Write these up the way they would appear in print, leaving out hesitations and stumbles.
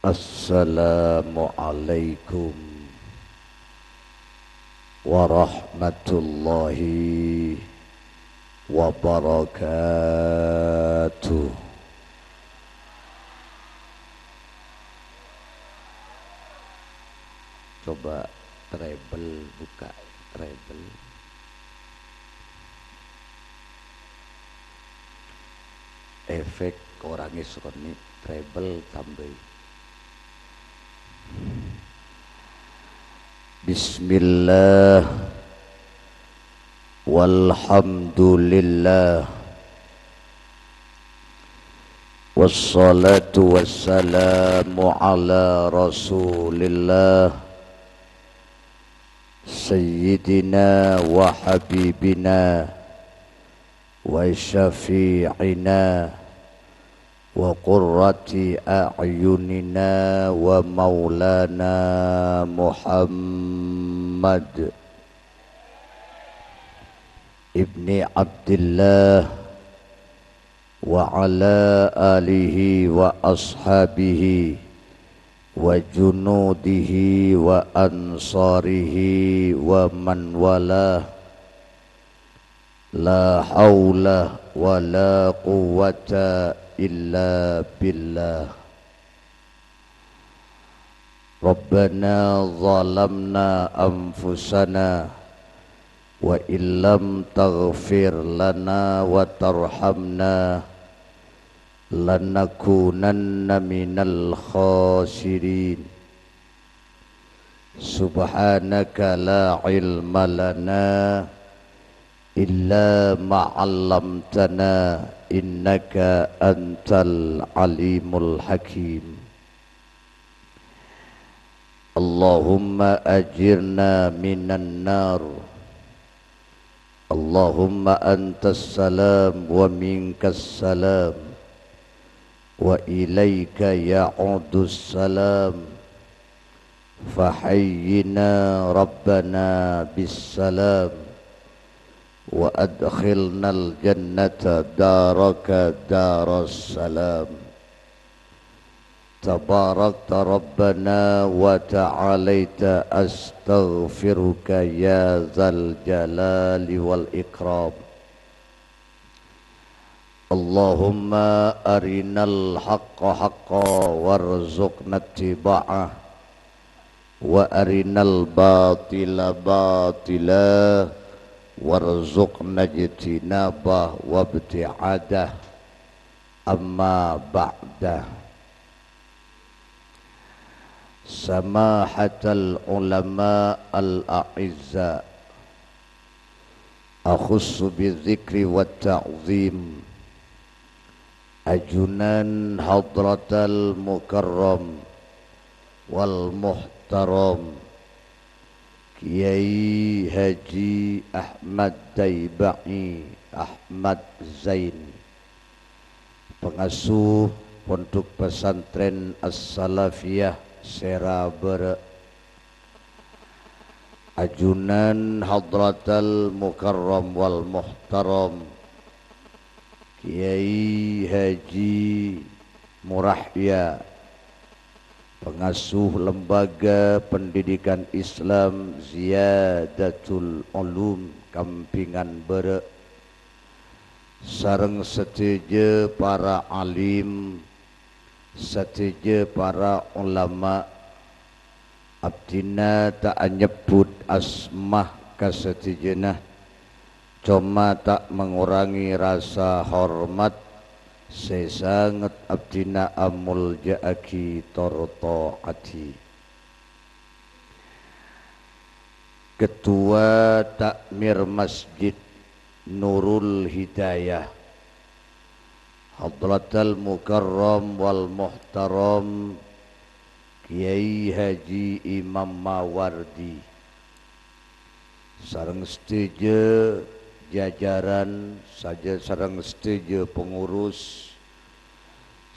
Assalamualaikum warahmatullahi wabarakatuh. Coba treble, buka treble. Efek orangnya soni treble tambah. Bismillah walhamdulillah wassalatu wassalamu ala rasulillah sayyidina wa habibina wa syafi'ina wa qurrati a'yunina wa maulana Muhammad ibni Abdillah wa ala alihi wa ashabihi wa junudihi wa ansarihi wa man walah. La haula wa la quwwata illa billah. Rabbana zalamna anfusana wa illam taghfir lana wa tarhamna lanakunanna minal khasirin. Subhanaka la ilma lana illa ma'allamtana innaka antal alimul hakim. Allahumma ajirna minan nar. Allahumma antas salam wa minkas salam wa ilaika ya'udus salam. Fahayyina rabbana bis salam wa adkhilnal jannata daraka daras salam. Tabarakta rabbana wa ta'alaita astaghfiruka ya zal jalali wal ikram. Allahumma arinal haqqa haqqa warzuqna ittiba'ah wa arinal batila batila warzuqna jitinabah wabti'adah. Amma ba'dah. Samahatal ulama al-a'izza, akhussu bizikri wa ta'zim ajunan hadratal mukarram wal muhtaram Kiai Haji Ahmad Daibai Ahmad Zain, pengasuh Pondok Pesantren As-Salafiyah Serabere, ajunan Hadratal Mukarram wal Muhtaram Kiai Haji Murahya, pengasuh Lembaga Pendidikan Islam Ziyadatul Ulum Kampingan Bere, sareng setuju para alim, setuju para ulama. Abdina tak nyebut asmah kasetujuna, cuma tak mengurangi rasa hormat. Sesangat abdina amul ja'aki torto'ati. Ketua Takmir Masjid Nurul Hidayah Hadratal Mukarram wal Muhtaram Kiai Haji Imam Mawardi, sareng setuju jajaran saja, sareng setuju pengurus.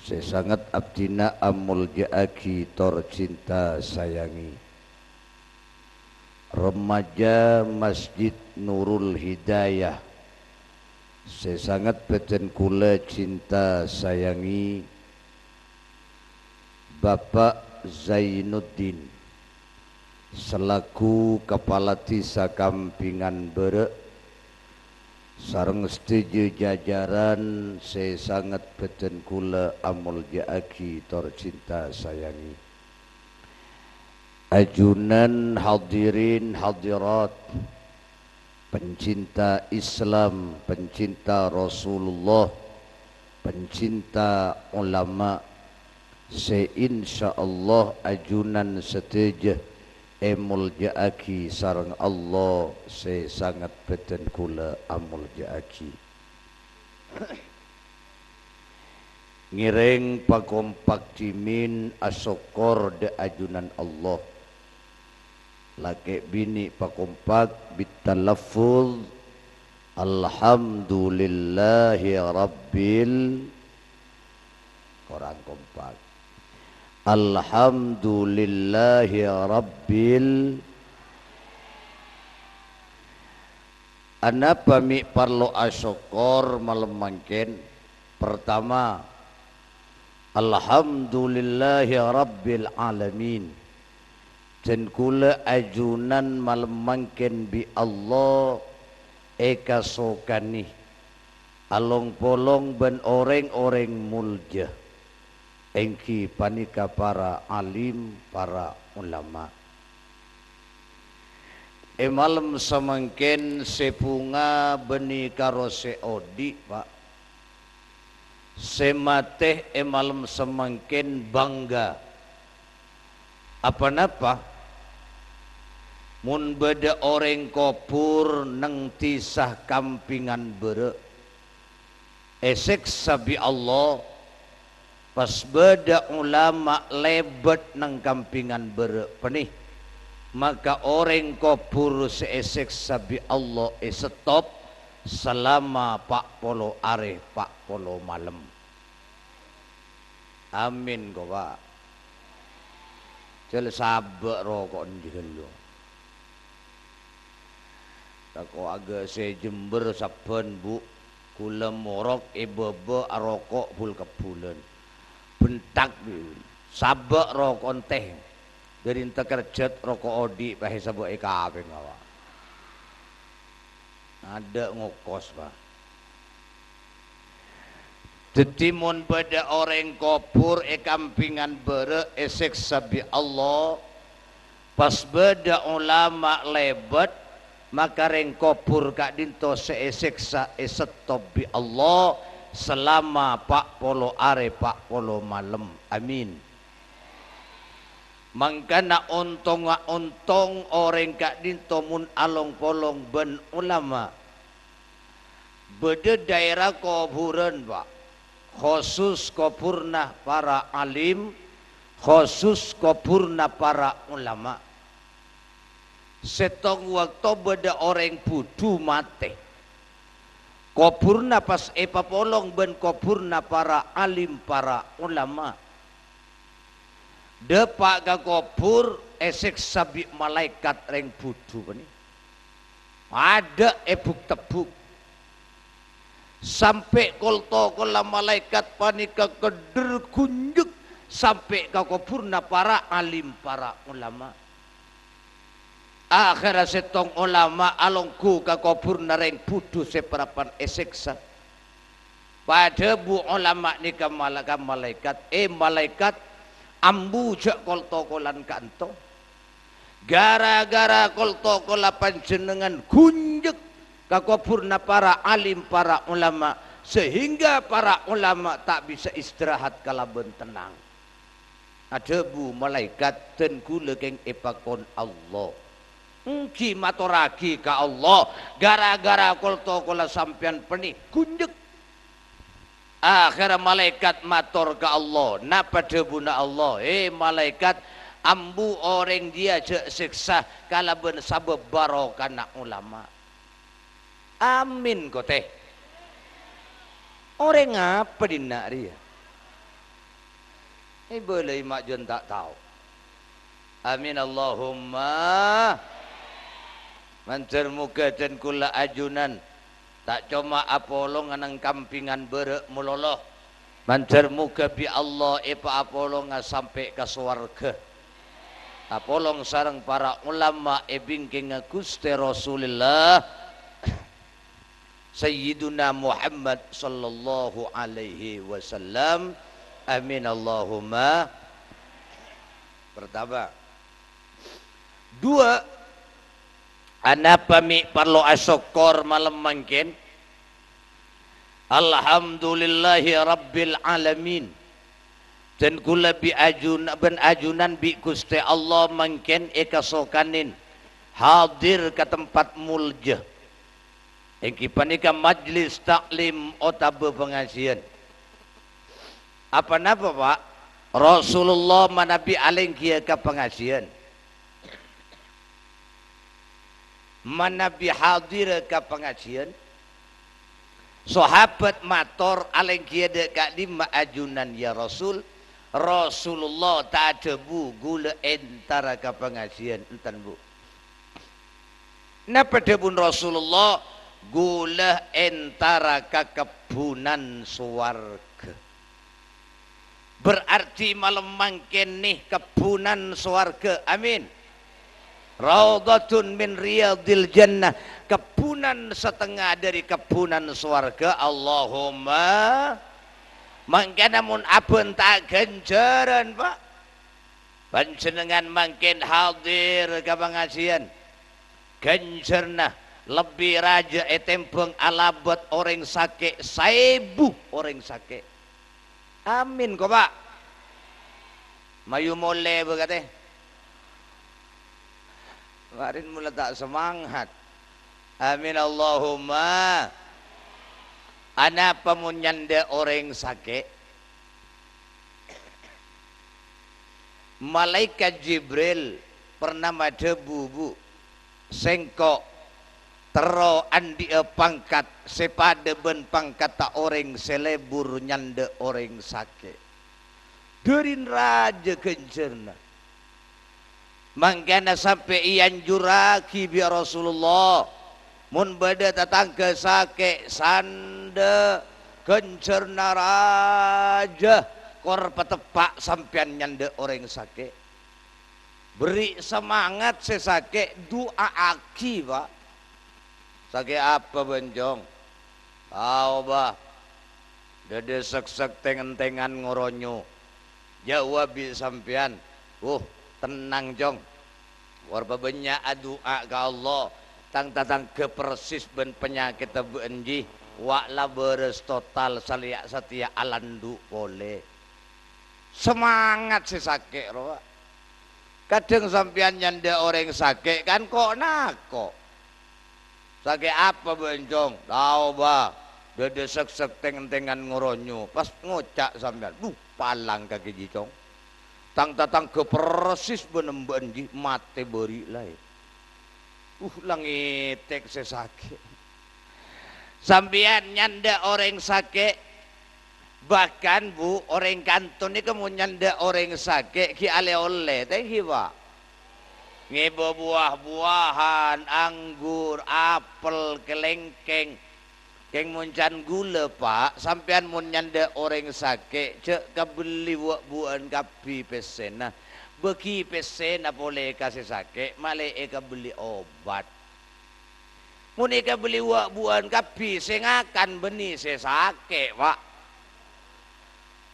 Saya sangat abdina amul ja'aki tor cinta sayangi. Remaja Masjid Nurul Hidayah, saya sangat beten kula cinta sayangi. Bapak Zainuddin selaku Kepala Desa Kampingan Bere sareng setuju jajaran saya sangat beten kula amul jaaki tor cinta sayangi ajunan hadirin hadirat pencinta Islam, pencinta Rasulullah, pencinta ulama, seinsyaallah ajunan setuju emul jaaki sareng Allah saya sangat beten kula amul jaaki ngiring pakompak cimin asokor de ajunan Allah laki bini pakompak bitalaffuz alhamdulillahi rabbil korang kompak alhamdulillahi rabbil anapa mi parlo asokor malam mangken pertama alhamdulillahi rabbil alamin dan kula ajunan malam mangken bi Allah eka sokani along polong ben oreng-oreng mulja engki panika para alim para ulama malam semangken sepunga beni karo seodi pak semateh malam semangken bangga apa napa mun beda orang kopur neng tisah kampingan bere esek sabi Allah pas beda ulama lebet neng kampingan bere penih maka orang kopur seesek sabi Allah stop selama pak polo are pak polo malam amin kok pak jel sabek rokok njelo tako agak saya Jember saben bu kula morok bebe rokok bul kebulan bentak sabek rokok teh dari ente kerjet rokok odi pahe sabek kabeh ngawa ada ngokos pak detimun pada orang kopur kampingan bere esek sabi Allah pas beda ulama lebat maka reng kopur kak dinto seesek sa esetop bi Allah selama pak polo are pak polo malam amin mangkana ontong orang kak dinto mun along polong ben ulama beda daerah koburan pak khusus kopurna para alim khusus kopurna para ulama setong waktu beda orang budu mate kopurna pas polong ben kopurna para alim para ulama depak ga kopur esek sabi malaikat reng budu ini ada ebuk tebuk sampai kolto kola malaikat panika keder kunjuk sampai ka kopurna para alim para ulama akhirnya setong ulama alongku ka kopurna reng budu separapan eseksa pada bu ulama nika malaikat malaikat ambu jak kolto kolan kanto gara-gara kolto kola panjenengan kunjuk ka kopurna para alim para ulama sehingga para ulama tak bisa istirahat kalaben tenang ada bu malaikat dan kula keng epakon Allah engki maturagi ka Allah gara-gara kolto kola sampean penih kunjuk akhirnya malaikat matur ka Allah napa debuna Allah malaikat ambu orang dia je siksa kalaben sabab barokana ulama amin kok teh orang apa dina dia boleh mak jon tak tahu amin Allahumma mancer muka dan kula ajunan tak cuma apolong anang kampingan bere muloloh Mancar muka bi Allah epa apolong sampai ke swarga. Apolong sarang para ulama bingking Gusti Rasulullah Sayyiduna Muhammad sallallahu alaihi wasallam. Amin Allahumma. Pertama. Dua, anapa mi perlu asyukur malam mangkin. Alhamdulillahi rabbil alamin. Dan kula bi ajunan bi Gusti Allah mangken ekasokanin hadir ke tempat mulja. Engki panika majlis taklim otabe pengajian. Apa napa Pak? Rasulullah manabi alengkia ke pengajian. Manabi hadir ke pengajian. Sahabat mator alengkia dekat lima ajunan ya Rasul. Rasulullah tak ada bu gula entara ke pengajian entan bu. Napa debun Rasulullah gula entara ke kebunan swarga. Berarti malam mangken nih kebunan swarga. Amin. Raudhatun min riyadil jannah. Kebunan setengah dari kebunan swarga. Allahumma mangkana mun abun tak ganjaran Pak. Panjenengan mangkin hadir ke pengajian. Ganjarna lebih raja etempeng alabot orang sake 1000 orang sake. Amin kok Pak. Mayu mole berkata. Kemarin mulai tak semangat. Amin Allahumma. Ana pemunyanda orang sakit. Malaikat Jibril pernah debu bu sengkok tero andi pangkat sepada ben pangkat tak orang selebur nyanda orang sakit. Derin raja kencerna. Mangkana sampai ian juraki biar Rasulullah. Mun bada tatangga sake sanda kencerna raja kor petepak sampean nyanda orang sake. Beri semangat sesake doa aki Pak. Sake apa benjong? Tahu bah. Dede sek-sek tengen-tengan ngoronyo. Jawab sampean. Tenang jong. Warba banyak doa ke Allah. Tang tatang ke persis ben penyakit benji wakla beres total saliak setia alandu boleh semangat si sakit roh. Kadang sampean nyanda orang sakit kan kok nako sakit apa benjong tahu bah dede sek-sek tengen-tengan ngoronyo pas ngocak sampean palang kaki jicong tang tatang ke persis ben benji mate beri lain. Langitek sesake. Sambian nyanda orang sake. Bahkan bu orang kanton ini kamu nyanda orang sake ki ale oleh thank you Pak. Ngebo buah-buahan, anggur, apel, kelengkeng. Keng muncan gula Pak. Sampian mun nyanda orang sake cek kabeli buah-buahan kapi pesena. Beki pesen boleh kasih sakit, malah eka beli obat. Mun eka beli buan kapi, sengakan benih sakit Pak.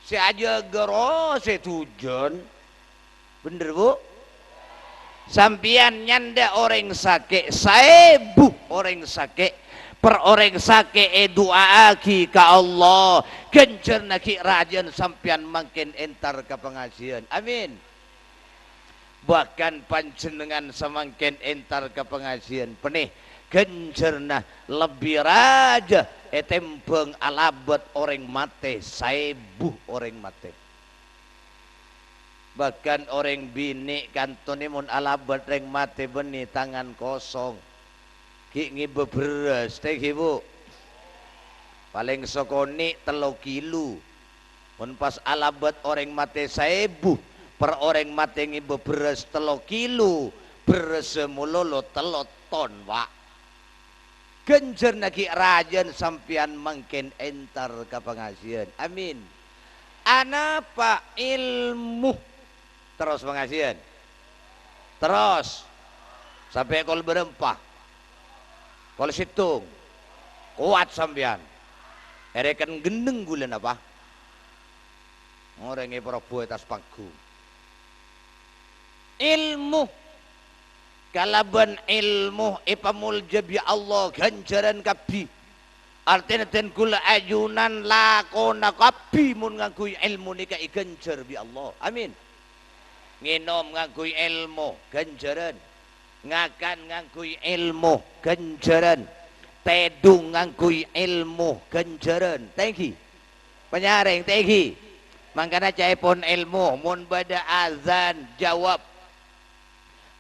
Si aja gero, si tujon. Bener bu? Sampian nyanda orang sakit, 1000 orang sakit. Per orang sakit doa aki ke Allah. Gencer naki rajan sampian makin entar ke pengajian. Amin. Bahkan panjenengan semangkin entar ke pengajian penih gencerna lebih raja etempeng alabot orang mate 1000 orang mate. Bahkan orang bini kantone mun alabot orang mate beni tangan kosong ki ngibe beres teh ibu paling sokoni 3 kilo mun pas alabot orang mate 1000 per orang matengi beres 3 kilo beres semulolo 3 ton Pak. Genjer naki rajan sampian mangken entar ke pengajian. Amin. Anapa ilmu. Terus pengajian. Terus sampai kol berempah. Kol situng. Kuat sampean. Erekan gendeng gulen apa? Orang yang berbuat atas panggung. Ilmu. Kalaban ilmu ipamul jabi Allah ganjaran kabi. Artinya ten kula ajunan lakona kabi mun ngakui ilmu nika ganjar bi Allah. Amin. Nginom ngakui ilmu ganjaran. Ngakan ngakui ilmu ganjaran. Tedung ngakui ilmu ganjaran. Thank you. Penyaring thank you. Mangkana caipun ilmu mun bada azan jawab.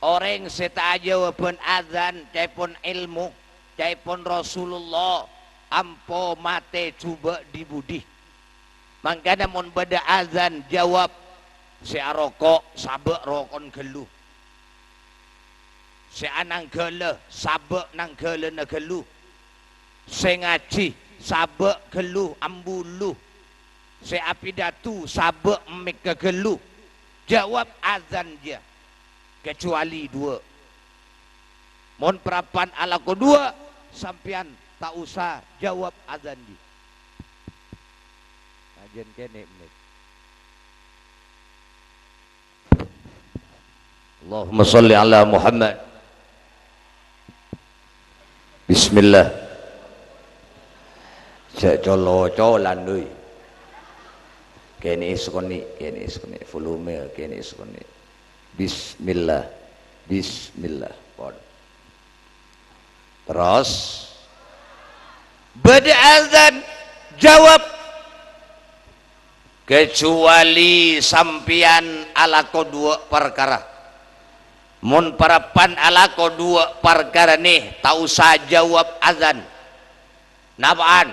Orang seta jawaban azan caipun ilmu caipun Rasulullah ampo mate coba dibudi. Mangkana mun bada azan jawab si rokok sabek rokon gelu. Si anang gele sabek nang gele na gelu. Si ngaji sabek gelu ambulu. Si apidatu sabek mik gelu. Jawab azan dia. Kecuali dua. Mon perapan ala kedua sampian tak usah jawab azan di. Ajen kene menit. Allahumma salli ala Muhammad. Bismillah. Cek colo-colan deui. Kene iskoni volume kene iskoni. Bismillah, Bismillah. Terus bada azan jawab kecuali sampian ala dua perkara. Mun parapan ala dua perkara nih tak usah jawab azan. Napaan?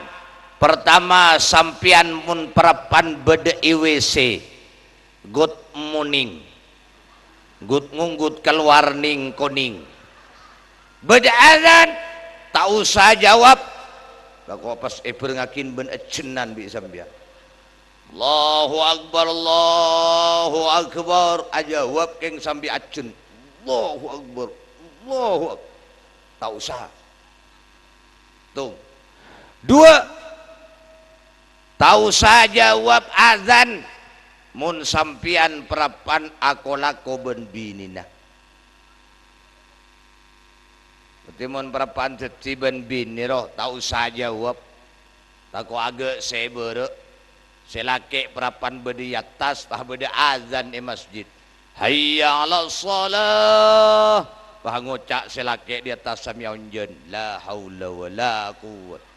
Pertama sampian mun parapan bada IWC. Good morning. Gut ngunggut keluar ning kuning. Beda azan tak usah jawab. Kau pas ngakin ben ecenan bi sambian. Allahu akbar Allahu akbar ajawab keng sambi acen. Allahu akbar Allahu akbar. Tak usah. Tuh. Dua. Tak usah jawab azan. Mun sampian perapan akolako ben binina. Berarti mun perapan ceci ben biniro tak usah jawab. Tako agak sebere. Selake perapan bedi atas tah bedi azan di masjid. Hayya 'alas shalah. Bah ngocak selake di atas samyaunjeun. La haula wala quwwata.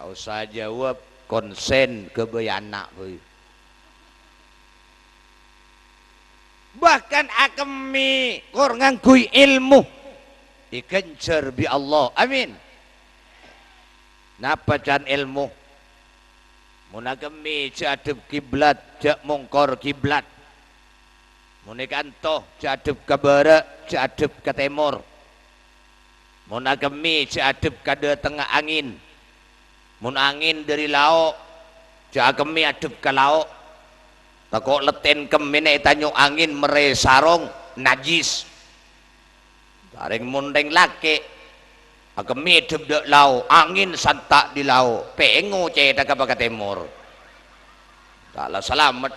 Tak usah jawab. Konsen kebayana bahkan akemi kor ngangkui ilmu dikencer bi Allah. Amin. Napa can ilmu mun akemi jadep kiblat jak mongkor kiblat mun kantoh jadep ka barat jadep ka timur mun akemi jadep ka tengah angin. Mun angin dari lauk, jak kemi adep ke lauk. Takok leten kemine tanyo angin meresarong najis. Bareng mundeng laki, akemi adep dek lauk, angin santak di lauk. Pengo ceda ka baka timur. Taklah selamat.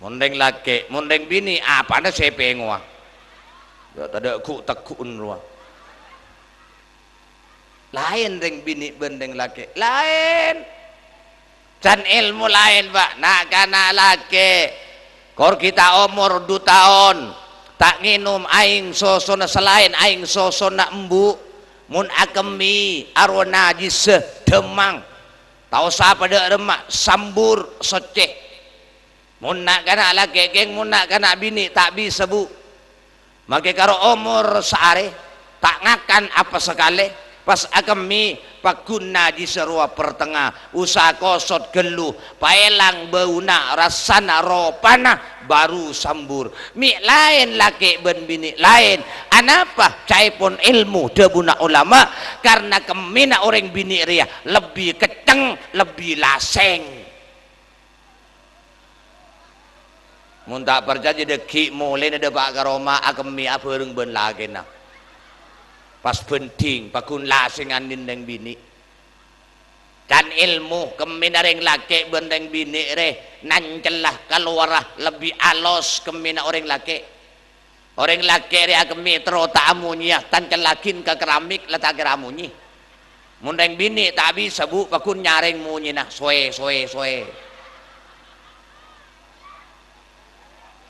Mundeng laki, mundeng bini, apa na saya pengo ah. Ya tada ku takun ruah. Lain ring bini bendeng laki lain can ilmu lain pak nak kana laki kor kita umur 2 tahun tak nginum aing sosona selain aing sosona embu mun akemi arwana najis demang tau sapa de remak sambur soceh mun nak kana laki geng mun nak kana bini tak bisa bu make karo umur saare tak ngakan apa sekali pas akemi pakuna di serua pertengah usaha kosot geluh paelang bauna rasana ropana baru sambur mi lain laki ben bini lain anapa caipun ilmu debuna ulama karena kemina orang bini ria lebih kenceng lebih laseng mun tak percaya deki mulai ada pak karoma akemi abareng ben lagi nah pas penting pakun lasengan nindeng bini dan ilmu keminaring laki benteng bini re nancelah keluarah lebih alos kemina orang laki re akemi terota amunya tancelakin ke keramik letak keramunyi mundeng bini tak bisa bu pakun nyaring munyi nah soe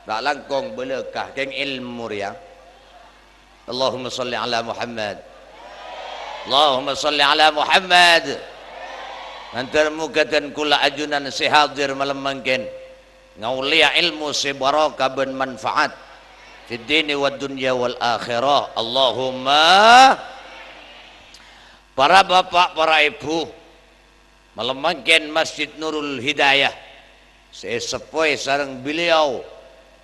tak langkong belekah keng ilmu ya Allahumma salli ala Muhammad Allahumma salli ala Muhammad antar mukatan kula ajunan sihadir malam mangkin ngaulia ilmu sebaraka ben manfaat fid dini wad dunya wal akhirah Allahumma para bapak para ibu malam mangkin Masjid Nurul Hidayah sesepoy sareng beliau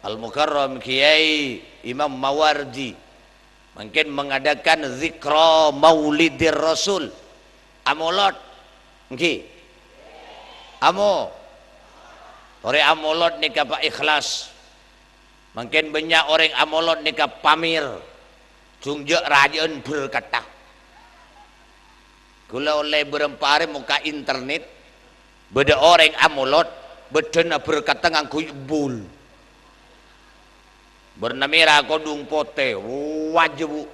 Al Mukarram Kiai Imam Mawardi mungkin mengadakan zikra maulidir Rasul amolot nggih amo ore amolot nikah pak ikhlas mungkin banyak orang amolot nikah pamir jungjek rajeun berkata kula oleh berempare muka internet beda orang amolot bedena berkata nganggo bul bernamira kodung pote wajib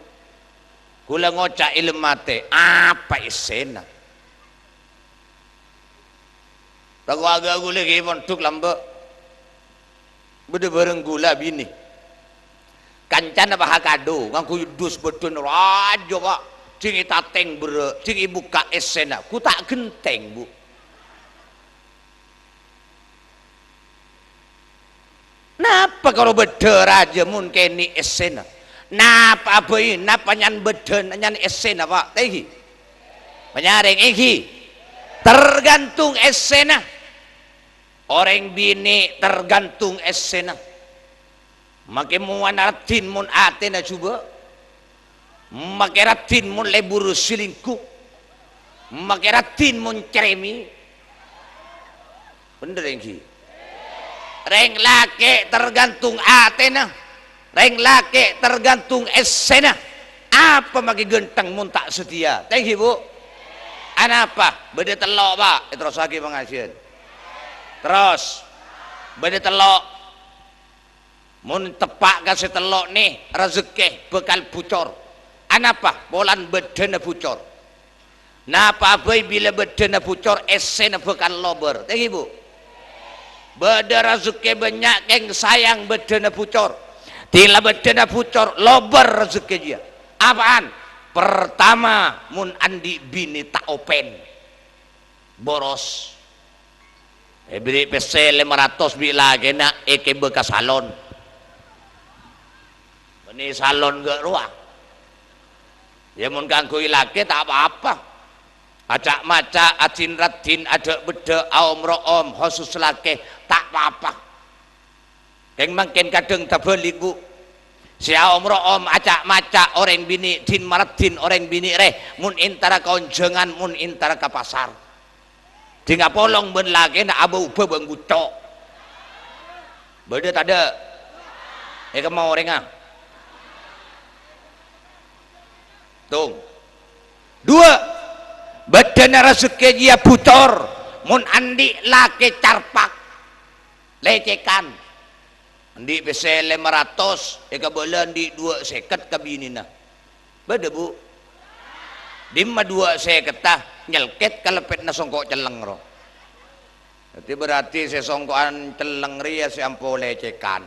kula ngoca ilmate apa isena tahu agak gula gimana tuk lamba beda bareng gula bini kancan apa hakado ngangku dus bedun rajo pak cing itateng bere cing ibu ka esena ku tak genteng bu napa kalau beda raja mun keni esena napa abai napa nyan beda nyan esena pak tehi penyaring iki tergantung esena orang bini tergantung esena makin muanatin mun atena coba makin ratin mun lebur selingkuh makin ratin mun ceremi bener iki reng laki tergantung atena reng laki tergantung esena apa maki genteng mun tak setia thank you bu anapa beda telok pak terus lagi pengajian terus beda telok mun tepak kasih telok nih rezeki bekal bucor anapa bolan bedena bucor napa abai bila bedena bucor esena bekal lober thank you bu beda rezeki banyak yang sayang bedena bucor tila bedena bucor lober rezeki dia apaan pertama mun andi bini tak open boros beli PC 500 bila kena eke bekas salon ini salon gak ruang ya mun kanggo laki tak apa-apa acak maca acin ratin ada beda aom room khusus laki tak apa-apa yang makin kadang terbalik bu si aom room acak maca orang bini din maratin orang bini reh mun intara konjengan mun intara ke pasar tinggal polong ben lagi nak abu ubah bang gucok beda tak ada kamu orang ah tung dua badana rezeki dia bucor mun andi laki carpak lecekan andi bisa 500 bulan di 2 seket kabinina beda bu dimma 2 seketah nyelket kalepet na songkok celeng ro jadi berarti sesongkokan celeng ria siampo lecekan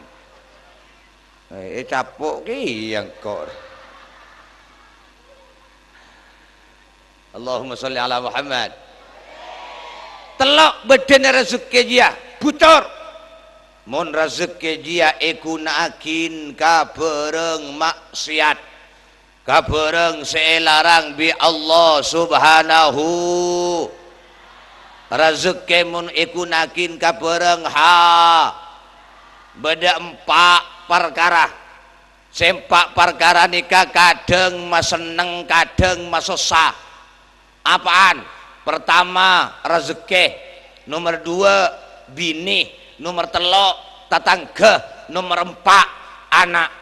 capuk ki yang kor Allahumma sholli ala Muhammad telok bedena rezeki dia bucor mun rezeki dia iku naakin ka bereng maksiat kabereng selarang bi Allah subhanahu rezeki mun ikunakin kabereng ha beda empat perkara sempak perkara nikah kadang mas seneng kadang mas susah. Apaan? Pertama rezeki, nomor dua bini, nomor telok tatangga, nomor empat anak.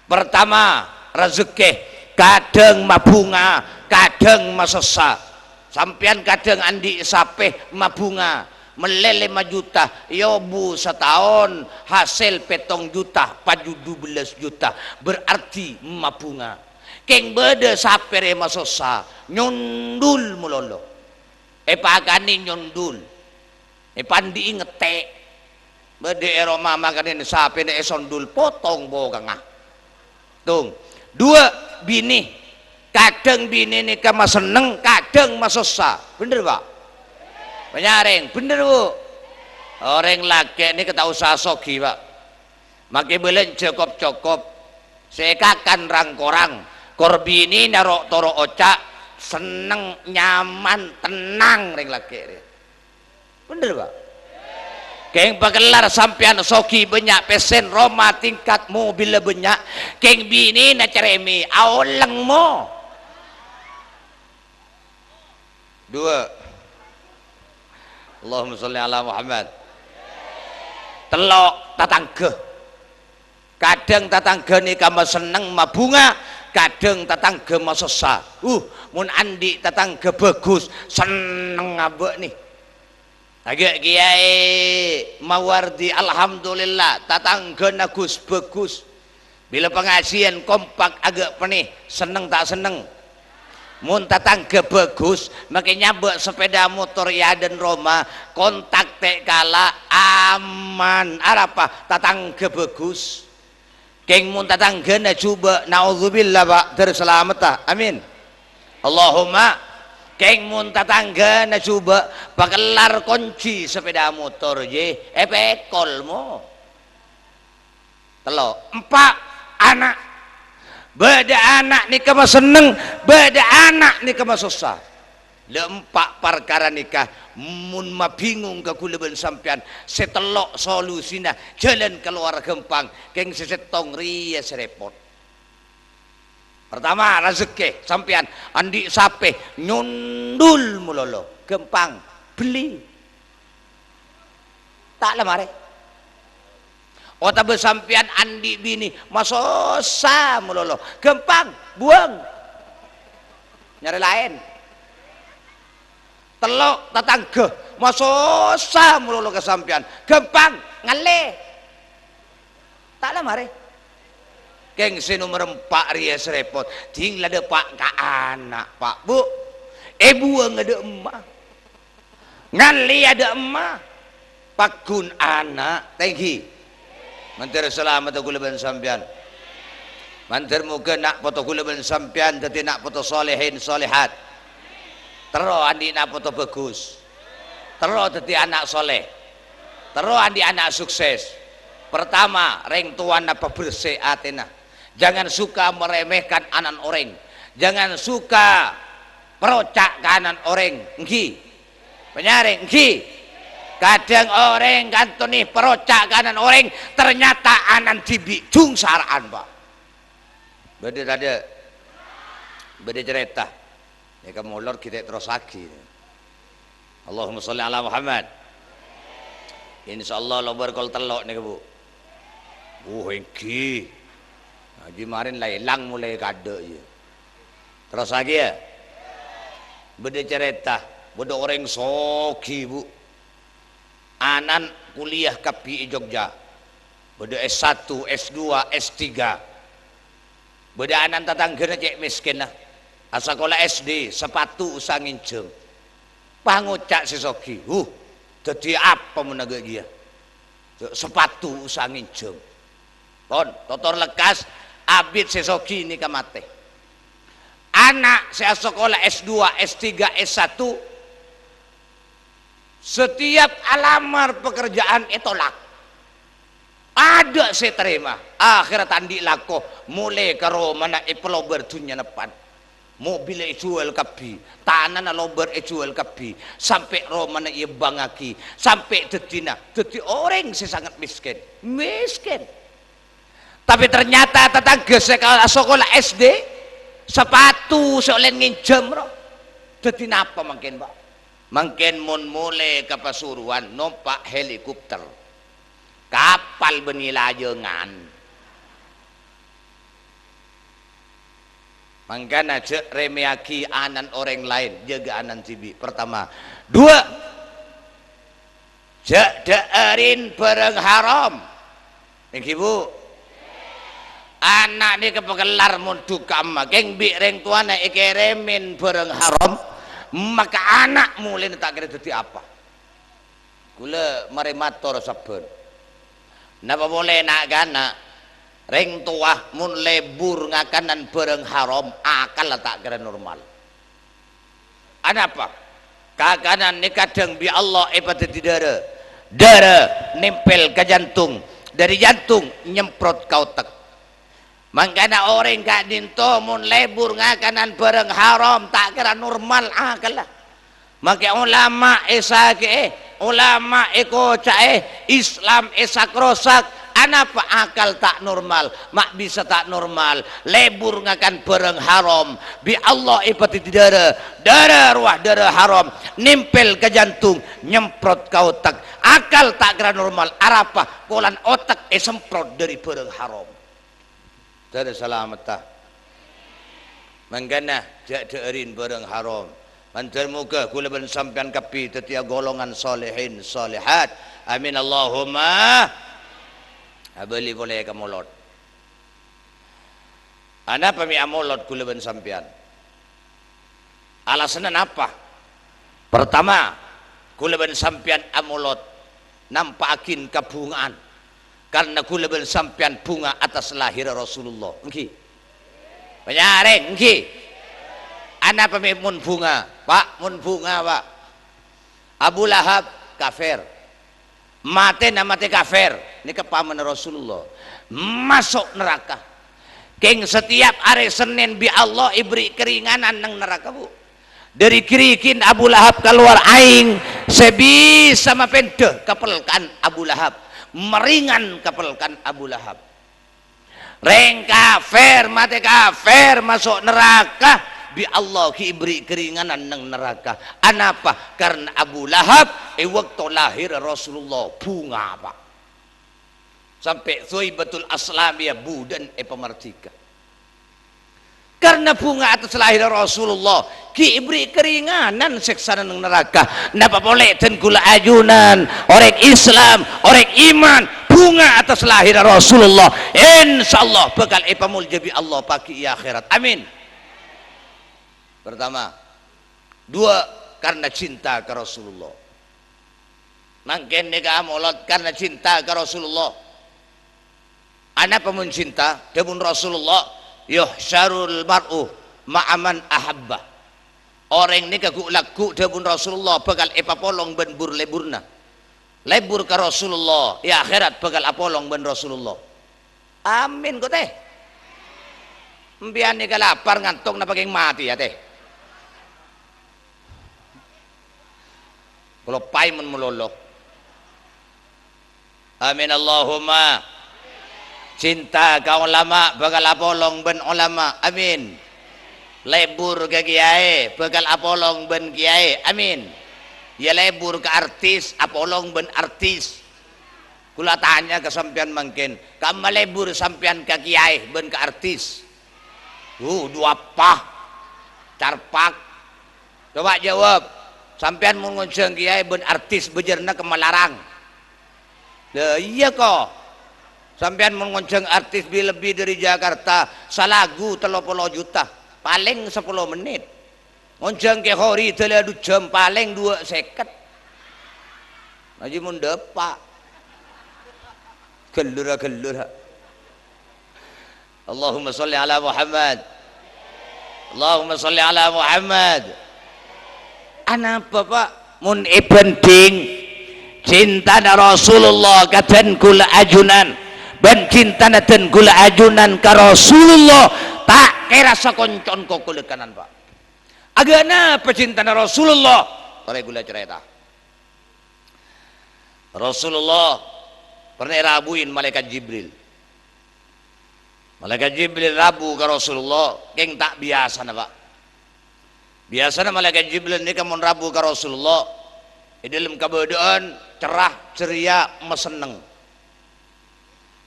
Pertama rezeki kadang mabunga kadang masesa. Sampian kadang andi sapeh mabunga melele 5 juta yobu setahun hasil 7 juta paju 12 juta berarti mabunga keng beda sapere masesa nyundul mulolo pagani nyundul pandi ngetek beda ero mama kanin sape ne esondul potong bogangah tung dua bini kadang bini nikah mas seneng kadang mas susah bener pak penyaring bener bu orang laki ini kita usaha sogi pak makin belen cukup sekakan rangkorang korbini narok toro ocak seneng nyaman tenang ring laki bener pak keng pagelar sampean soki banyak pesen Roma tingkat mobil banyak keng bini na ceremi awaleng mo dua Allahumma sholli ala Muhammad telok tatangga kadang tatangga ni kama seneng mabunga kadang tatangga masesa mun andi tatangga bagus seneng ngabek nih agak kiai mawardi alhamdulillah tatangga nagus bagus bila pengajian kompak agak penih seneng tak seneng mun tatangga bagus makanya nyabek sepeda motor ya dan Roma kontak tek kala aman apa tatangga bagus keng mun tatangga na coba naudzubillah pak terselamat amin Allahumma keng mun tatangga na coba pakelar kunci sepeda motor je pekol mo telo 4 anak beda anak nikah mas seneng beda anak nikah mas susah 4 perkara nikah mun ma bingung ke kuleban sampean setelok solusina jalan keluar gempang keng sesetong ria serepot. Pertama rezeki sampean andi sape nyundul mulolo gempang beli tak lemare otak bersampian andi bini masosa mulolo gempang buang nyari lain telok tatangga masosa mulolo kesampian gempang ngale tak lah mare keng si nomor 4 rias repot ting lada pak ka anak pak bu buang ada emak ngale ada emak pakun anak tengki mantir selamat aku leban sampian mantir muka nak foto aku leban sampian tapi nak foto solehin solehat terus andi nak foto bagus terus tadi anak soleh terus andi anak sukses pertama reng tuan apa bersih atena jangan suka meremehkan anak orang jangan suka perocak kanan orang engki penyaring engki kadang orang kantoni perocak kanan orang ternyata anan tibi jung saraan pak beda ada beda cerita ya kamu lor kita terus lagi Allahumma sholli ala Muhammad insyaallah lo berkol telok nih bu hengki haji marin lelang mulai kade ya terus lagi ya beda cerita beda orang soki bu anan kuliah KPI Jogja beda S1, S2, S3 beda anan tatanggana cek miskin lah sekolah SD sepatu usah nginjeng pangucak si soki jadi apa menaga dia sepatu usah nginjeng pon totor lekas abid si soki ini kamate anak saya sekolah S2, S3, S1 setiap alamar pekerjaan tolak ada saya terima akhirat andi lako mulai karo mana pelober dunia depan mobil jual kapi tanah lober jual kapi sampai romana ia bangaki sampai detina orang saya sangat miskin tapi ternyata tetangga saya sekolah SD sepatu seolah nginjem roh detina apa mungkin pak mungkin mun mulai ke Pasuruan numpak helikopter kapal benilajengan mangkana cek remeaki anan orang lain jaga anan cibi pertama dua cek deerin bareng haram ibu anak ni kepegelar mun dukam geng bi reng tuana ikeremin bareng haram maka anak mulai tak kira jadi apa gula marimator saben napa boleh nak gana reng tua mun lebur ngakanan bareng haram akal tak kira normal ada apa kakanan ni kadang bi Allah pada di darah nempel ke jantung dari jantung nyemprot ke otak makanya orang gak dinto mun lebur ngakanan bareng haram tak kira normal akal lah maka ulama ulama Islam sakrosak anapa akal tak normal mak bisa tak normal lebur ngakan bareng haram bi Allah ipati darah ruah darah haram nimpel ke jantung nyemprot ke otak akal tak kira normal arapa kolan otak semprot dari bareng haram darah selamatah manggana jak deerin bareng haram mantar muka kula ben sampean kapi tetia golongan solehin solehat amin Allahumma abeli boleh kamolot ana pami amolot kula ben sampean alasan apa pertama kula ben sampean amolot nampakin kabungaan karena kula ben sampean bunga atas lahir Rasulullah nggih penyareng nggih ana pami mun bunga pak mun bunga pak Abu Lahab kafir mate kafir ini kepaman Rasulullah masuk neraka keng setiap hari Senin bi Allah ibri keringanan nang neraka bu dari kirikin Abu Lahab keluar aing sebisa mapende kapelkan Abu Lahab meringan kapelkan Abu Lahab reng kafir mate kafir masuk neraka bi Allah ibri keringanan nang neraka anapa karena Abu Lahab waktu lahir Rasulullah bunga pak sampai Thuaibatul Aslamiyah budan pemartika karena bunga atas lahir Rasulullah ki ibri keringanan seksana nang neraka napa boleh dan kula ajunan orang Islam orang iman bunga atas lahir Rasulullah insyaallah bakal pamuljabi Allah pagi akhirat amin. Pertama, dua karena cinta ke Rasulullah. Mangken nega amolot karena cinta ke Rasulullah. Ana pemun cinta demun Rasulullah yuhsyarul mar'u ma'aman ahabba. Orang ni kagu laku demun Rasulullah bakal epapolong ben bur leburna. Lebur ke Rasulullah ya akhirat bakal apolong ben Rasulullah. Amin kok teh. Mbian ni lapar ngantuk na paging mati ya teh. Kalau paimun melolok amin Allahumma cinta ka ulama bakal apolong ben ulama amin lebur ke kiai bakal apolong ben kiai amin ya lebur ke artis apolong ben artis kula tanya ke sampean mungkin kamu lebur sampean ke kiai ben ke artis dua pah carpak coba jawab sampean mau ngonceng kiai ben artis bejerna ke Malarang iya kok sampean mau ngonceng artis lebih dari Jakarta salagu 30 juta paling 10 menit ngonceng ke hori teladu jam paling 2 seket aja mun depak gelura Allahumma sholli ala Muhammad Allahumma sholli ala Muhammad anapa pak mun penting cinta Rasulullah katen kula ajunan ben cintana ten kula ajunan ka Rasulullah tak kira sakoncon ko kula kanan Pak agana pecintana Rasulullah tare kula cerita Rasulullah pernah rabuin malaikat Jibril rabu ke Rasulullah keng tak biasa na Pak biasanya malaikat Jibril ini kamu rabu ke Rasulullah dalam keadaan cerah ceria meseneng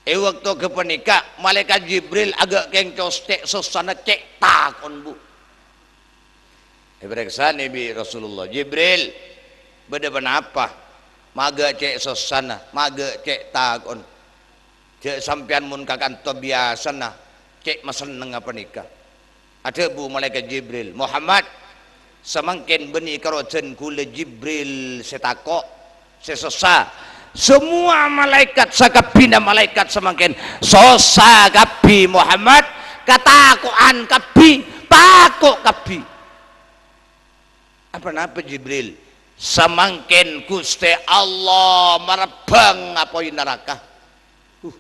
waktu kepenikah malaikat Jibril agak keng costek susana cek takon bu periksa Nabi Rasulullah Jibril beda apa maga cek susana maga cek takon cek sampian mun kakan to biasa nah cek meseneng apa nikah ada bu malaikat Jibril Muhammad semakin beni karojen kula Jibril setako sesosa semua malaikat sakapina malaikat semakin sosa kapi Muhammad katakuan kapi takut kapi apa Jibril semakin Gusti Allah merebang apa neraka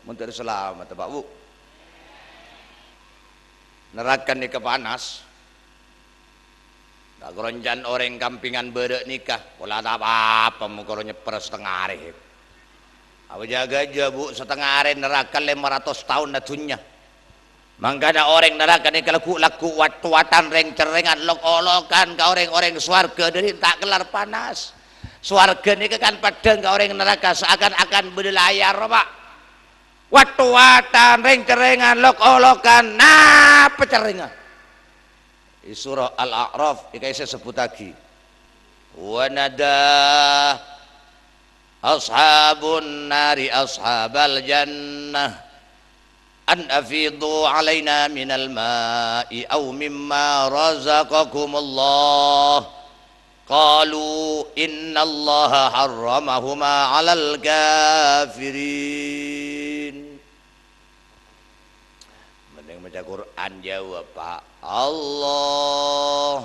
menteri selamat Pak Bu neraka ni kepanas tak keronjan orang kampingan berek nikah pola tak apa-apa mukoro nyeper setengah hari apa jaga aja Bu setengah hari neraka 500 tahun natunya mangkana orang neraka ni laku wat-watan reng-cerengan lok-olokan ka orang-orang swarga dari tak kelar panas swarga ni kan padang ka orang neraka seakan-akan berlayar Pak wat-watan reng-cerengan lok-olokan nah pecerengan surah Al-A'raf ikai saya sebut lagi wa nada ashabun nari ashabal jannah an afidu alaina minal ma'i aw mimma razaqakumullah qalu innallaha harramahuma 'alal kafirin mending baca Quran jawab Pak Allah